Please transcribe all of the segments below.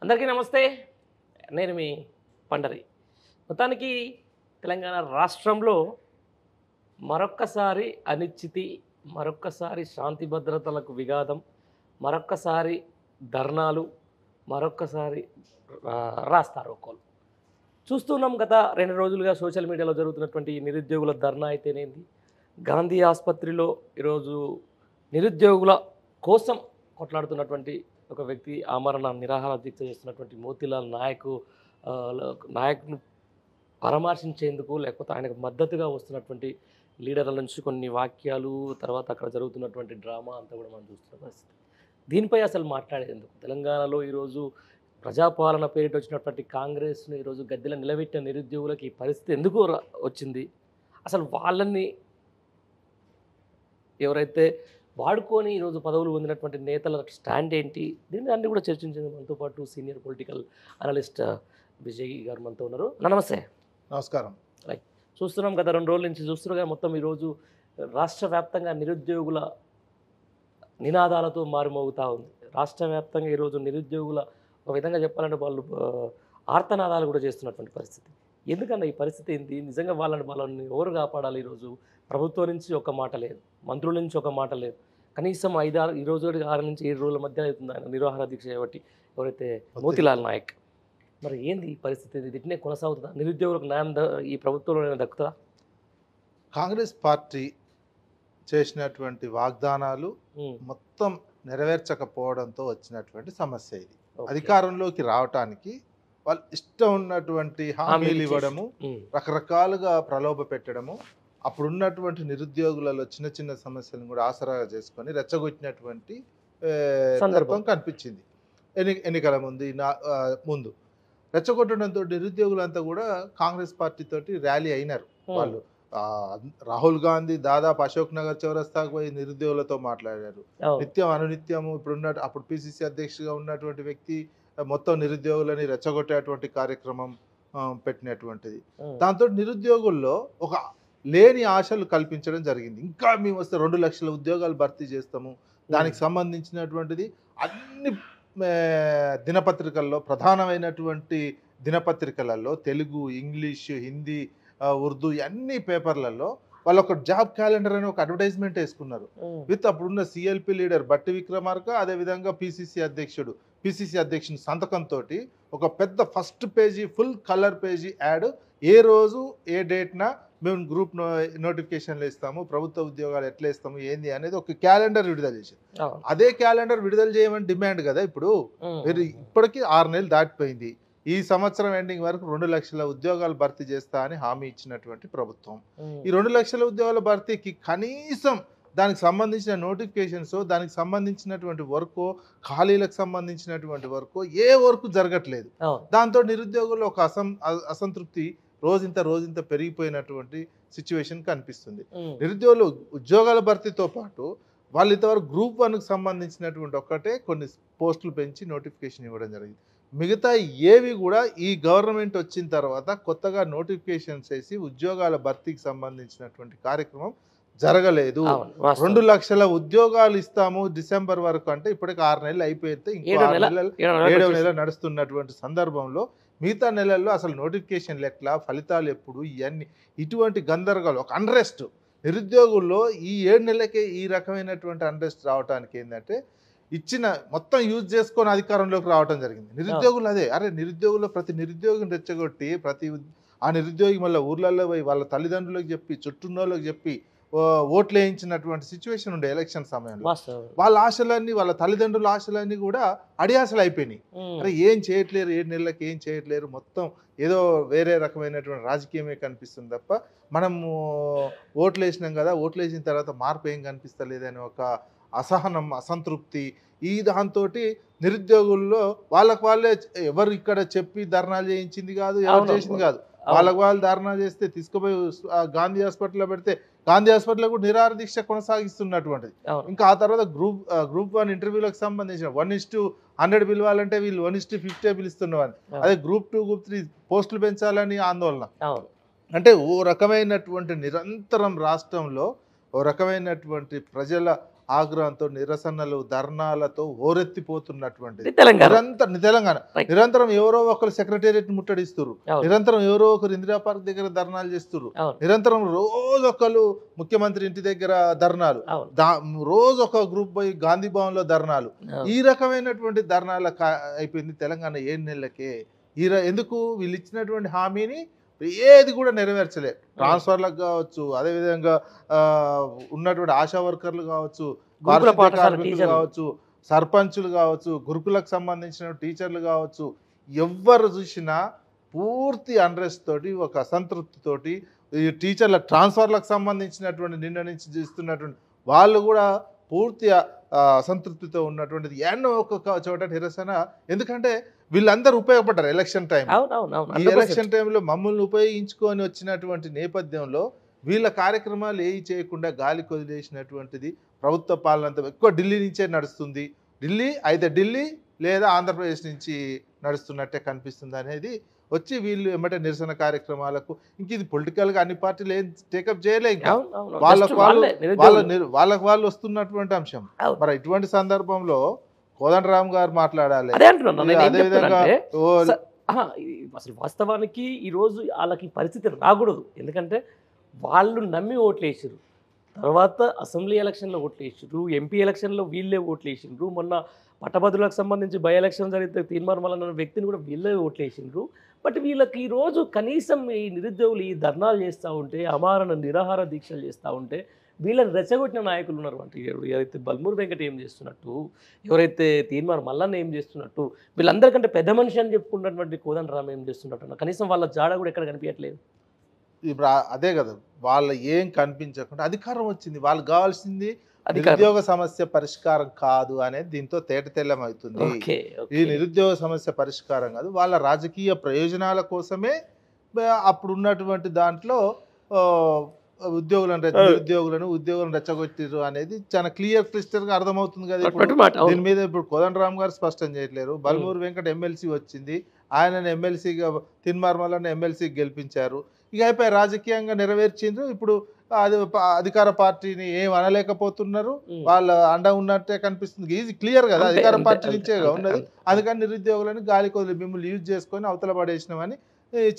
అందరికీ నమస్తే. నేను మీ పండరి. మొత్తానికి తెలంగాణ రాష్ట్రంలో మరొక్కసారి అనిశ్చితి, మరొక్కసారి శాంతి భద్రతలకు విఘాతం, మరొక్కసారి ధర్నాలు, మరొక్కసారి రాస్తారోకోలు చూస్తున్నాం. గత 2 రోజులుగా సోషల్ మీడియాలో జరుగుతున్నటువంటి ఈ నిరుద్యోగుల ధర్నా అయితేనేంది, గాంధీ ఆసుపత్రిలో ఈరోజు నిరుద్యోగుల కోసం కొట్లాడుతున్నటువంటి ఒక వ్యక్తి ఆమరణ నిరాహార దీక్ష చేస్తున్నటువంటి మోతీలాల్ నాయక్ను పరామర్శించేందుకు, లేకపోతే ఆయనకు మద్దతుగా వస్తున్నటువంటి లీడర్ల నుంచి కొన్ని వాక్యాలు, తర్వాత అక్కడ జరుగుతున్నటువంటి డ్రామా అంతా కూడా మనం చూస్తున్న పరిస్థితి. దీనిపై అసలు మాట్లాడేందుకు తెలంగాణలో ఈరోజు ప్రజాపాలన పేరిట వచ్చినటువంటి కాంగ్రెస్ను ఈరోజు గద్దెల నిలబెట్టిన నిరుద్యోగులకి ఈ పరిస్థితి ఎందుకు వచ్చింది? అసలు వాళ్ళని ఎవరైతే వాడుకొని ఈరోజు పదవులు పొందినటువంటి నేతల స్టాండ్ ఏంటి? దీన్ని అన్ని కూడా చర్చించింది. మనతో పాటు సీనియర్ పొలిటికల్ అనలిస్ట్ విజయ్ గారు మనతో ఉన్నారు. నమస్తే. నమస్కారం. రైట్, చూస్తున్నాం గత 2 రోజుల నుంచి చూస్తున్నాగా మొత్తం ఈరోజు రాష్ట్ర వ్యాప్తంగా నిరుద్యోగుల నినాదాలతో మారుమోగుతూ ఉంది. రాష్ట్ర వ్యాప్తంగా ఈరోజు నిరుద్యోగుల ఒక విధంగా చెప్పాలంటే వాళ్ళు ఆర్తనాదాలు కూడా చేస్తున్నటువంటి పరిస్థితి. ఎందుకన్నా ఈ పరిస్థితి ఏంటి? నిజంగా వాళ్ళని ఎవరు కాపాడాలి? ఈరోజు ప్రభుత్వం నుంచి ఒక మాట లేదు, మంత్రుల నుంచి ఒక మాట లేదు. కనీసం 5-6 ఈ రోజు 6 నుంచి 7 రోజుల మధ్య అవుతుంది ఆయన నిరాహార దీక్ష చేయబట్టి ఎవరైతే మోతీలాల్ నాయక్. మరి ఏంది ఈ పరిస్థితి? ఇట్నే కొనసాగుతుందా? నిరుద్యోగులకు న్యాయం ఈ ప్రభుత్వంలో దక్కుతుందా? కాంగ్రెస్ పార్టీ చేసినటువంటి వాగ్దానాలు మొత్తం నెరవేర్చకపోవడంతో వచ్చినటువంటి సమస్య ఇది. అధికారంలోకి రావటానికి వాళ్ళు ఇష్టం ఉన్నటువంటి హామీలు ఇవ్వడము, రకరకాలుగా ప్రలోభ పెట్టడము, అప్పుడున్నటువంటి నిరుద్యోగులలో చిన్న చిన్న సమస్యలను కూడా ఆసరాగా చేసుకొని రెచ్చగొట్టినటువంటి సందర్భం కనిపించింది. ఎన్నికల ముందు రెచ్చగొట్టడంతో నిరుద్యోగులంతా కూడా కాంగ్రెస్ పార్టీ తోటి ర్యాలీ అయినారు. వాళ్ళు రాహుల్ గాంధీ దాదాపు అశోక్ నగర్ చౌరస్తాకు పోయి నిరుద్యోగులతో మాట్లాడారు. నిత్యం అనునిత్యము అప్పుడు పిసిసి అధ్యక్షుడిగా ఉన్నటువంటి వ్యక్తి మొత్తం నిరుద్యోగులని రెచ్చగొట్టేటువంటి కార్యక్రమం పెట్టినటువంటిది. దాంతో నిరుద్యోగుల్లో ఒక లేని ఆశలు కల్పించడం జరిగింది. ఇంకా మేము వస్తే 2 లక్షల ఉద్యోగాలు భర్తీ చేస్తాము, దానికి సంబంధించినటువంటిది అన్ని దినపత్రికల్లో, ప్రధానమైనటువంటి దినపత్రికలలో తెలుగు, ఇంగ్లీషు, హిందీ, ఉర్దూ అన్ని పేపర్లలో వాళ్ళు ఒక జాబ్ క్యాలెండర్ అని ఒక అడ్వర్టైజ్మెంట్ వేసుకున్నారు. విత్ అప్పుడున్న సిఎల్పి లీడర్ బట్టి విక్రమార్క, అదేవిధంగా పిసిసి అధ్యక్షుని సంతకంతో ఒక పెద్ద first page full colour page ad, ఏ రోజు ఏ డేట్న మేము గ్రూప్ నోటిఫికేషన్లు ఇస్తాము, ప్రభుత్వ ఉద్యోగాలు ఎట్లా ఇస్తాము ఏంది అనేది ఒక క్యాలెండర్ విడుదల చేశారు. అదే క్యాలెండర్ విడుదల చేయమని డిమాండ్ కదా. ఇప్పుడు మీరు ఇప్పటికీ 6 నెలలు దాటిపోయింది. ఈ సంవత్సరం ఎండింగ్ వరకు 2 లక్షల ఉద్యోగాలు భర్తీ చేస్తా అని హామీ ఇచ్చినటువంటి ప్రభుత్వం ఈ 2 లక్షల ఉద్యోగాల భర్తీకి కనీసం దానికి సంబంధించిన నోటిఫికేషన్స్, దానికి సంబంధించినటువంటి వర్క్, ఖాళీలకు సంబంధించినటువంటి వర్క్, ఏ వర్క్ జరగట్లేదు. దాంతో నిరుద్యోగుల్లో ఒక అసంతృప్తి రోజంత పెరిగిపోయినటువంటి సిచ్యువేషన్ కనిపిస్తుంది. నిరుద్యోగులు ఉద్యోగాల భర్తీతో పాటు వాళ్ళు ఇంతవరకు గ్రూప్ 1కు సంబంధించినటువంటి ఒక్కటే కొన్ని పోస్టులు పెంచి నోటిఫికేషన్ ఇవ్వడం జరిగింది. మిగతా ఏవి కూడా ఈ గవర్నమెంట్ వచ్చిన తర్వాత కొత్తగా నోటిఫికేషన్స్ వేసి ఉద్యోగాల భర్తీకి సంబంధించినటువంటి కార్యక్రమం జరగలేదు. 2 లక్షల ఉద్యోగాలు ఇస్తాము డిసెంబర్ వరకు అంటే ఇప్పటికి 6 నెలలు అయిపోతే ఇంకో 7వ నెల నడుస్తున్నటువంటి సందర్భంలో మిగతా నెలల్లో అసలు నోటిఫికేషన్లు ఎట్లా, ఫలితాలు ఎప్పుడు, ఇటువంటి గందరగోళం, ఒక అన్రెస్ట్ నిరుద్యోగుల్లో ఈ 7 నెలలకే ఈ రకమైనటువంటి అన్రెస్ట్ రావడానికి ఏంటంటే ఇచ్చిన మొత్తం యూజ్ చేసుకొని అధికారంలోకి రావడం జరిగింది. నిరుద్యోగులు అదే నిరుద్యోగుల్లో ప్రతి నిరుద్యోగిని రెచ్చగొట్టి ఆ నిరుద్యోగి మళ్ళీ ఊర్లలో పోయి వాళ్ళ తల్లిదండ్రులకు చెప్పి, చుట్టూన్నోళ్ళకి చెప్పి ఓట్లు వేయించినటువంటి సిచ్యువేషన్ ఉండే ఎలక్షన్ సమయంలో. వాళ్ళ ఆశలన్నీ, వాళ్ళ తల్లిదండ్రుల ఆశలన్నీ కూడా అడియాసలు అయిపోయినాయి. ఏం చేయట్లేరు, 7 నెలలకు ఏం చేయట్లేరు, మొత్తం ఏదో వేరే రకమైనటువంటి రాజకీయమే కనిపిస్తుంది తప్ప మనము ఓట్లు వేసినాం కదా, ఓట్లు వేసిన తర్వాత మార్పు ఏం కనిపిస్తలేదని ఒక అసహనం, అసంతృప్తి, ఈ దాంతో నిరుద్యోగుల్లో వాళ్ళే ఎవరు ఇక్కడ చెప్పి ధర్నాలు చేయించింది కాదు, ఎవరు చేసింది కాదు, వాళ్ళు ధర్నా చేస్తే తీసుకుపోయి గాంధీ హాస్పిటల్లో పెడితే గాంధీ హాస్పిటల్లో కూడా నిరాహార దీక్ష కొనసాగిస్తున్నటువంటిది. ఇంకా ఆ తర్వాత గ్రూప్ 1 ఇంటర్వ్యూలకు సంబంధించిన 1:100 పిలవాలంటే వీళ్ళు 1:50 పిలుస్తున్నవారు. అదే గ్రూప్ 2, గ్రూప్ 3 పోస్టులు పెంచాలని ఆందోళన. అంటే ఓ రకమైనటువంటి నిరంతరం రాష్ట్రంలో ఓ రకమైనటువంటి ప్రజల ఆగ్రహంతో నిరసనలు ధర్నాలతో హోరెత్తిపోతున్నటువంటిది. తెలంగాణ తెలంగాణ Right. నిరంతరం ఎవరో ఒకరు సెక్రటేరియట్ ముట్టడిస్తున్నారు, అవును. నిరంతరం ఎవరో ఒకరు ఇందిరా పార్క్ దగ్గర ధర్నాలు చేస్తున్నారు, అవును. నిరంతరం రోజు ఒకరు ముఖ్యమంత్రి ఇంటి దగ్గర ధర్నాలు, అవును. రోజు ఒక గ్రూప్ పోయి గాంధీ భవన్ లో ధర్నాలు. అవును. ఈ రకమైనటువంటి ధర్నాల అయిపోయింది తెలంగాణ 7 నెలలకే. ఎందుకు వీళ్ళు ఇచ్చినటువంటి హామీని ఏది కూడా నెరవేర్చలే. ట్రాన్స్ఫర్లకు కావచ్చు, అదేవిధంగా ఉన్నటువంటి ఆశా వర్కర్లు కావచ్చు, గురుకుల పారిశుద్ధ్య పాఠశాల కార్మికులు టీచర్లు. కావచ్చు, సర్పంచులు కావచ్చు, గురుకులకు సంబంధించిన టీచర్లు కావచ్చు, ఎవ్వరు చూసినా పూర్తి అన్రెస్ట్ తోటి, ఒక అసంతృప్తితోటి, ఈ టీచర్ల ట్రాన్స్ఫర్లకు సంబంధించినటువంటి నిన్న నుంచి చూస్తున్నటువంటి వాళ్ళు కూడా పూర్తి అసంతృప్తితో ఉన్నటువంటిది. ఎన్నో ఒక్కొక్క చోట నిరసన. ఎందుకంటే వీళ్ళందరూ ఉపయోగపడ్డారు ఎలక్షన్ టైం. ఈ ఎలక్షన్ టైంలో మమ్మల్ని ఉపయోగించుకొని వచ్చినటువంటి నేపథ్యంలో వీళ్ళ కార్యక్రమాలు ఏవి చేయకుండా గాలి కొదిలేసినటువంటిది ప్రభుత్వ పాలన అంతా ఎక్కువ ఢిల్లీ నుంచే నడుస్తుంది. ఢిల్లీ లేదా ఆంధ్రప్రదేశ్ నుంచి నడుస్తున్నట్టే కనిపిస్తుంది అనేది వచ్చి వీళ్ళు ఏమంటే నిరసన కార్యక్రమాలకు ఇంక ఇది పొలిటికల్గా అన్ని పార్టీలు ఏం టేకప్ చేయలే. ఇంకా వాళ్ళకు వాళ్ళు వస్తున్నటువంటి అంశం. మరి ఇటువంటి సందర్భంలో కోదండరామ్ గారు మాట్లాడాలి. అదేవిధంగా అసలు వాస్తవానికి ఈరోజు వాళ్ళకి పరిస్థితి రాకూడదు. ఎందుకంటే వాళ్ళు నమ్మి ఓట్లు వేసారు, తర్వాత అసెంబ్లీ ఎలక్షన్లో ఓట్లు వేసారు, ఎంపీ ఎలక్షన్లో వీళ్ళే ఓట్లు వేసిండ్రు, మొన్న పట్టభద్రులకు సంబంధించి బై ఎలక్షన్ జరిగితే తీర్మానం అన్న వ్యక్తిని కూడా వీళ్ళే ఓట్లు వేసిండ్రు. బట్ వీళ్ళకి ఈరోజు కనీసం ఈ నిరుద్యోగులు ఈ ధర్నాలు చేస్తూ ఉంటే, అమారణ నిరాహార దీక్షలు చేస్తూ ఉంటే వీళ్ళని రెచ్చగొట్టిన నాయకులు ఉన్నారు. అంటే ఎవరైతే బల్మూరు వెంకట ఏం చేస్తున్నట్టు, ఎవరైతే తీర్మానం మల్లన్న ఏం చేస్తున్నట్టు, వీళ్ళందరికంటే పెద్ద మనిషి అని చెప్పుకున్నటువంటి కోదండరామ్ ఏం చేస్తున్నట్టు కనీసం వాళ్ళ జాడ కూడా ఎక్కడ కనిపించట్లేదు. ఇప్పుడు అదే కదా, వాళ్ళ ఏం కనిపించకుండా అధికారం వచ్చింది. వాళ్ళకి కావాల్సింది నిరుద్యోగ సమస్య పరిష్కారం కాదు అనేది దీంతో తేటతెల్లమవుతుంది. ఈ నిరుద్యోగ సమస్య పరిష్కారం కాదు, వాళ్ళ రాజకీయ ప్రయోజనాల కోసమే అప్పుడు ఉన్నటువంటి దాంట్లో ఉద్యోగులను రెచ్చగొట్టిరు అనేది చాలా క్లియర్ గా అర్థమవుతుంది కదా. దీని మీద ఇప్పుడు కోదండరామ్ గారు స్పష్టం చేయట్లేరు. బల్మూరు వెంకట ఎమ్మెల్సీ వచ్చింది, ఆయనను ఎమ్మెల్సీగా తిన్మార్మలను ఎమ్మెల్సీకి గెలిపించారు. ఇక అయిపోయి రాజకీయంగా నెరవేర్చిండ్రు. ఇప్పుడు అది అధికార పార్టీని ఏం అనలేకపోతున్నారు, వాళ్ళ అండ ఉన్నట్టే కనిపిస్తుంది. ఇది క్లియర్ కదా, అధికార పార్టీ నుంచే ఉన్నది. అందుకని నిరుద్యోగులను గాలి కొదిలి మిమ్మల్ని యూజ్ చేసుకొని అవతల పడేసినామని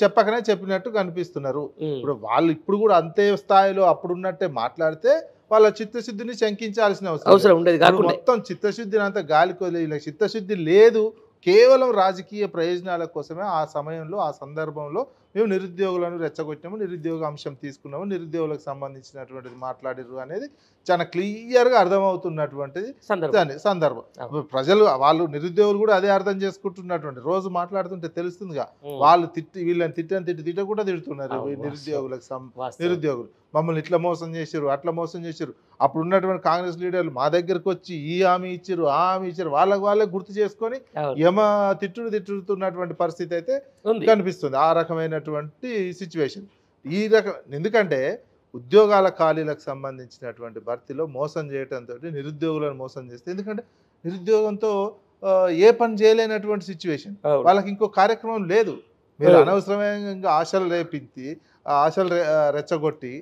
చెప్పకనే చెప్పినట్టు కనిపిస్తున్నారు. ఇప్పుడు వాళ్ళు ఇప్పుడు కూడా అంతే స్థాయిలో అప్పుడున్నట్టే మాట్లాడితే వాళ్ళ చిత్తశుద్ధిని శంకించాల్సిన అవసరం ఉండేది. మొత్తం చిత్తశుద్ధిని అంతా గాలి కొదిలి, చిత్తశుద్ధి లేదు, కేవలం రాజకీయ ప్రయోజనాల కోసమే ఆ సమయంలో ఆ సందర్భంలో మేము నిరుద్యోగులను రెచ్చగొట్టాము, నిరుద్యోగ అంశం తీసుకున్నాము, నిరుద్యోగులకు సంబంధించినటువంటిది మాట్లాడిరు అనేది చాలా క్లియర్గా అర్థమవుతున్నటువంటిది సందర్భం. ప్రజలు వాళ్ళు నిరుద్యోగులు కూడా అదే అర్థం చేసుకుంటున్నటువంటి రోజు మాట్లాడుతుంటే తెలుస్తుందిగా. వాళ్ళు వీళ్ళని తిట్టకుండా తిడుతున్నారు నిరుద్యోగులు. మమ్మల్ని ఇట్లా మోసం చేశారు, అట్లా మోసం చేశారు. అప్పుడు ఉన్నటువంటి కాంగ్రెస్ లీడర్లు మా దగ్గరకు వచ్చి ఈ హామీ ఇచ్చారు, ఆ హామీ ఇచ్చారు, వాళ్ళే గుర్తు చేసుకొని తిట్టుతున్నటువంటి పరిస్థితి అయితే కనిపిస్తుంది. ఆ రకమైనటువంటి సిచ్యువేషన్ ఎందుకంటే ఉద్యోగాల ఖాళీలకు సంబంధించినటువంటి భర్తీలో మోసం చేయడంతో నిరుద్యోగులను మోసం చేస్తే, ఎందుకంటే నిరుద్యోగంతో ఏ పని చేయలేనటువంటి సిచ్యువేషన్, వాళ్ళకి ఇంకో కార్యక్రమం లేదు. మీరు అనవసరంగా ఆశలు రేపించి ఆశలు రెచ్చగొట్టి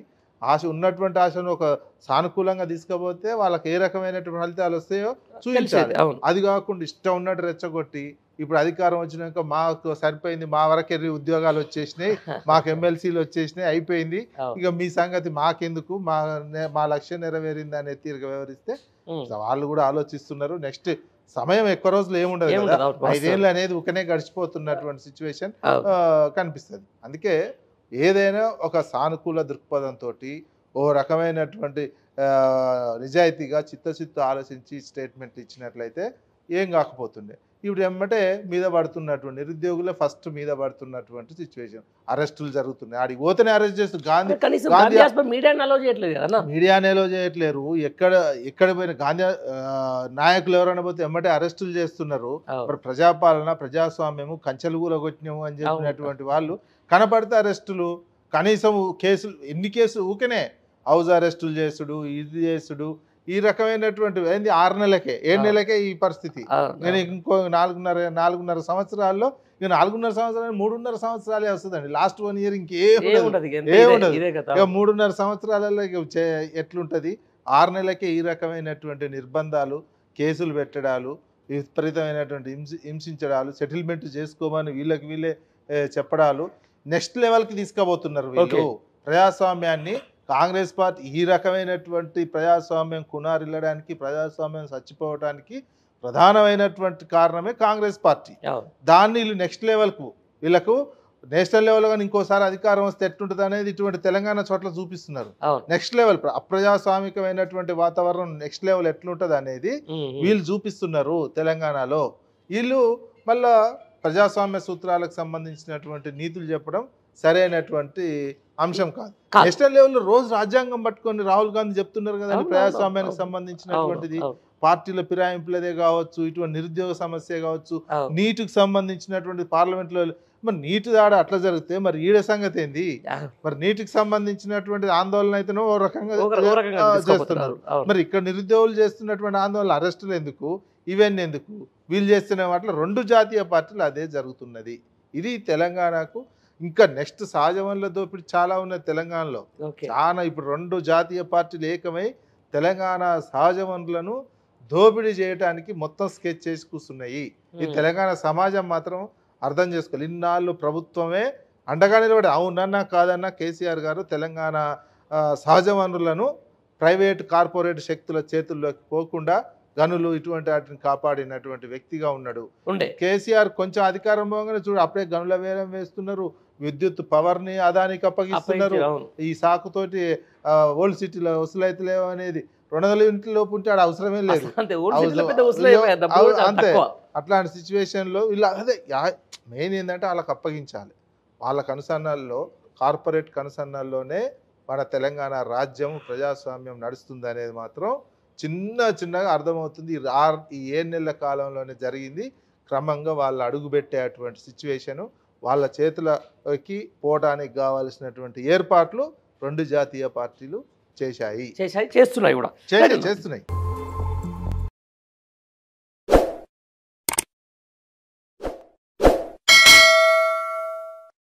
ఉన్నటువంటి ఆశను ఒక సానుకూలంగా తీసుకపోతే వాళ్ళకి ఏ రకమైనటువంటి ఫలితాలు వస్తాయో చూపించాలి. అది కాకుండా ఇష్టం ఉన్నట్టు రెచ్చగొట్టి ఇప్పుడు అధికారం వచ్చినాక మాకు సరిపోయింది, మా వరకే ఉద్యోగాలు వచ్చేసినాయి, మాకు ఎమ్మెల్సీలు వచ్చేసినాయి, అయిపోయింది, ఇక మీ సంగతి మాకెందుకు, మా లక్ష్యం నెరవేరింది అనే తీరుగా వ్యవహరిస్తే వాళ్ళు కూడా ఆలోచిస్తున్నారు. నెక్స్ట్ సమయం ఎక్కువ రోజులు ఏముండదు కదా, 5 ఏళ్ళు అనేది ఊకనే గడిచిపోతున్నటువంటి సిచ్యువేషన్ కనిపిస్తుంది. అందుకే ఏదైనా ఒక సానుకూల దృక్పథంతో ఓ రకమైనటువంటి నిజాయితీగా చిత్తశుద్ధి ఆలోచించి స్టేట్మెంట్ ఇచ్చినట్లయితే ఏం కాకపోతుండే. ఇప్పుడు ఏమంటే మీద పడుతున్నటువంటి నిరుద్యోగులే ఫస్ట్ మీద పడుతున్నటువంటి సిచ్యువేషన్. అరెస్టులు జరుగుతున్నాయి, ఆడికి పోతేనే అరెస్ట్ చేస్తారు. మీడియాని అలో చేయట్లేరు. ఎక్కడ పోయిన గాంధీ నాయకులు ఎవరైనా పోతే ఎమ్మటే అరెస్టులు చేస్తున్నారు. మరి ప్రజాపాలన ప్రజాస్వామ్యము కంచెలు కూలగొట్టినాము అని చెప్పినటువంటి వాళ్ళు కనపడితే అరెస్టులు, కనీసం కేసులు ఎన్ని కేసులు ఊకనే హౌస్ అరెస్టులు చేసుడు, ఇది చేసుడు, ఈ రకమైనటువంటి 6 నెలలకే 7 నెలలకే ఈ పరిస్థితి. నేను ఇంకో 4.5 సంవత్సరాల్లో, ఇక 4.5 సంవత్సరాలు 3.5 సంవత్సరాలే వస్తుందండి. లాస్ట్ 1 ఇయర్ ఇంకేముండదు. ఇక 3.5 సంవత్సరాలలో ఎట్లుంటది, 6 నెలలకే ఈ రకమైనటువంటి నిర్బంధాలు, కేసులు పెట్టడాలు, విపరీతమైనటువంటి హింసించడాలు, సెటిల్మెంట్ చేసుకోమని వీళ్ళే చెప్పడాలు నెక్స్ట్ లెవెల్కి తీసుకుపోతున్నారు వీళ్ళు. ప్రజాస్వామ్యాన్ని కాంగ్రెస్ పార్టీ ఈ రకమైనటువంటి ప్రజాస్వామ్యం కునారిల్లడానికి, ప్రజాస్వామ్యం చచ్చిపోవడానికి ప్రధానమైనటువంటి కారణమే కాంగ్రెస్ పార్టీ. దాన్ని వీళ్ళు నెక్స్ట్ లెవెల్కు వీళ్ళకు నేషనల్ లెవెల్ కానీ ఇంకోసారి అధికారం వస్తే ఎట్లుంటుంది అనేది ఇటువంటి తెలంగాణ చోట్ల చూపిస్తున్నారు. నెక్స్ట్ లెవెల్ అప్రజాస్వామికమైనటువంటి వాతావరణం నెక్స్ట్ లెవెల్ ఎట్లుంటుంది అనేది వీళ్ళు చూపిస్తున్నారు తెలంగాణలో. వీళ్ళు మళ్ళా ప్రజాస్వామ్య సూత్రాలకు సంబంధించినటువంటి నీతులు చెప్పడం సరైనటువంటి అంశం కాదు. నేషనల్ లెవెల్లో రోజు రాజ్యాంగం పట్టుకొని రాహుల్ గాంధీ చెప్తున్నారు కదండి, ప్రజాస్వామ్యానికి సంబంధించినటువంటిది పార్టీల ఫిరాయింపులదే కావచ్చు, ఇటువంటి నిరుద్యోగ సమస్య కావచ్చు, నీటికి సంబంధించినటువంటి పార్లమెంట్లో మరి నీటి దాడ అట్లా జరిగితే మరి ఈడ సంగతి ఏంది? మరి నీటికి సంబంధించినటువంటి ఆందోళన అయితేనో ఓ రకంగా చేస్తున్నారు. మరి ఇక్కడ నిరుద్యోగులు చేస్తున్నటువంటి ఆందోళన అరెస్టులు ఎందుకు, ఇవన్నీ ఎందుకు? వీళ్ళు చేస్తున్న వాటిలో 2 జాతీయ పార్టీలు అదే జరుగుతున్నది. ఇది తెలంగాణకు ఇంకా నెక్స్ట్ సహజ వనరుల దోపిడీ చాలా ఉన్నది తెలంగాణలో. చాలా ఇప్పుడు 2 జాతీయ పార్టీలు ఏకమై తెలంగాణ సహజ వనరులను దోపిడీ చేయడానికి మొత్తం స్కెచ్ చేసి కూర్చున్నాయి. ఈ తెలంగాణ సమాజం మాత్రం అర్థం చేసుకోవాలి. ఇన్నాళ్ళు ప్రభుత్వమే అండగా నిలబడి అవునన్నా కాదన్నా కేసీఆర్ గారు తెలంగాణ సహజ వనరులను ప్రైవేట్ కార్పొరేట్ శక్తుల చేతుల్లోకి పోకుండా గనులు ఇటువంటి వాటిని కాపాడినటువంటి వ్యక్తిగా ఉన్నాడు. కేసీఆర్ కొంచెం అధికారం పోగానే చూడు అప్పుడే గనుల వేలం వేస్తున్నారు, విద్యుత్ పవర్ని అదానికి అప్పగిస్తున్నారు. ఈ సాకుతోటి ఓల్డ్ సిటీలో వసూలైతలేవు అనేది 200 యూనిట్ల లోపు ఉంటే ఆడ అవసరమే లేదు. అంతే అట్లాంటి సిచ్యువేషన్లో ఇలా అదే మెయిన్ ఏంటంటే వాళ్ళకి అప్పగించాలి. వాళ్ళ కనుసన్నాల్లో కార్పొరేట్ కనుసన్నాల్లోనే మన తెలంగాణ రాజ్యం ప్రజాస్వామ్యం నడుస్తుంది అనేది మాత్రం చిన్నగా అర్థమవుతుంది. ఈ 7 నెలల కాలంలోనే జరిగింది. క్రమంగా వాళ్ళు అడుగుపెట్టేటువంటి సిచ్యువేషను, వాళ్ళ చేతులకి పోవడానికి కావాల్సినటువంటి ఏర్పాట్లు 2 జాతీయ పార్టీలు చేస్తున్నాయి.